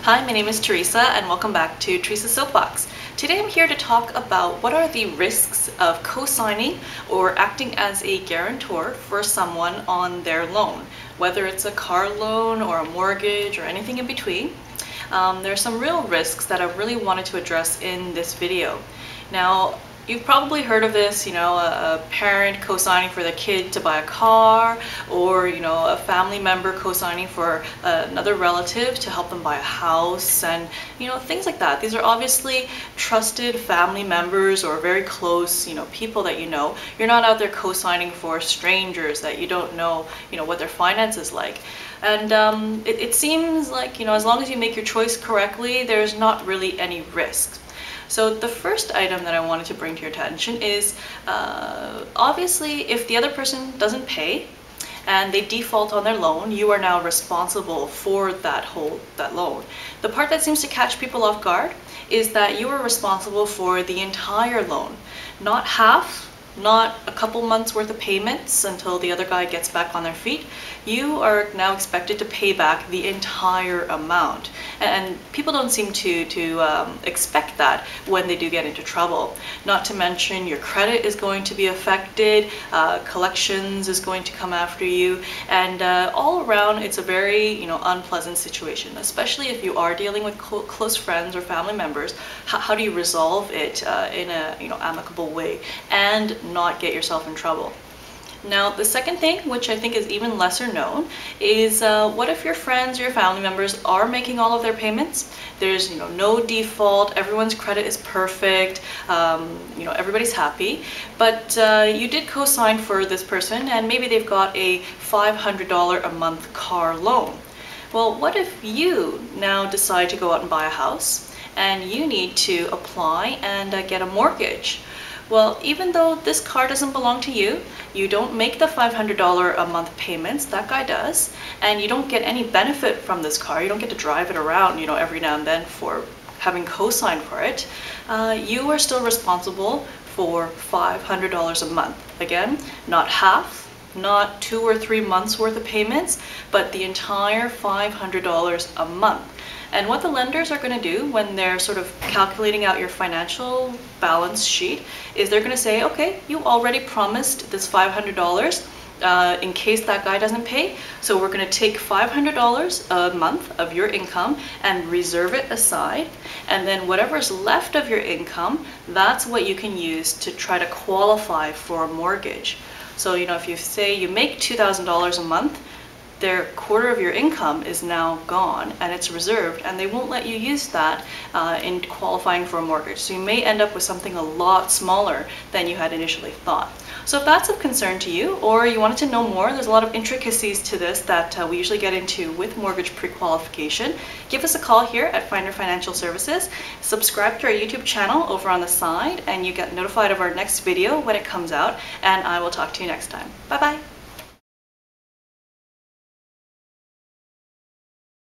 Hi, my name is Theresa and welcome back to Theresa's Soapbox. Today I'm here to talk about what are the risks of co-signing or acting as a guarantor for someone on their loan, whether it's a car loan or a mortgage or anything in between. There are some real risks that I really wanted to address in this video. Now, you've probably heard of this, a parent co-signing for their kid to buy a car, or, a family member co-signing for another relative to help them buy a house, and, things like that. These are obviously trusted family members or very close, people that you know. You're not out there co-signing for strangers that you don't know, what their finances like. And it seems like, as long as you make your choice correctly, there's not really any risk. So the first item that I wanted to bring to your attention is obviously if the other person doesn't pay and they default on their loan, you are now responsible for that loan. The part that seems to catch people off guard is that you are responsible for the entire loan, not half, not a couple months worth of payments until the other guy gets back on their feet. You are now expected to pay back the entire amount. And people don't seem to expect that when they do get into trouble. Not to mention your credit is going to be affected, collections is going to come after you, and all around it's a very unpleasant situation, especially if you are dealing with close friends or family members. How do you resolve it in a amicable way and not get yourself in trouble? Now, the second thing, which I think is even lesser known, is what if your friends or your family members are making all of their payments? There's no default, everyone's credit is perfect, everybody's happy, but you did co-sign for this person and maybe they've got a $500 a month car loan. Well, what if you now decide to go out and buy a house and you need to apply and get a mortgage? Well, even though this car doesn't belong to you, you don't make the $500 a month payments, that guy does, and you don't get any benefit from this car. You don't get to drive it around, every now and then for having co-signed for it. You are still responsible for $500 a month. Again, not half, not 2 or 3 months worth of payments, but the entire $500 a month. And what the lenders are going to do when they're sort of calculating out your financial balance sheet is they're going to say, okay, you already promised this $500 in case that guy doesn't pay. So we're going to take $500 a month of your income and reserve it aside. And then whatever's left of your income, that's what you can use to try to qualify for a mortgage. So, if you say you make $2,000 a month, their quarter of your income is now gone and it's reserved, and they won't let you use that in qualifying for a mortgage. So you may end up with something a lot smaller than you had initially thought. So if that's of concern to you, or you wanted to know more, there's a lot of intricacies to this that we usually get into with mortgage pre-qualification. Give us a call here at Finder Financial Services. Subscribe to our YouTube channel over on the side and you get notified of our next video when it comes out, and I will talk to you next time. Bye bye.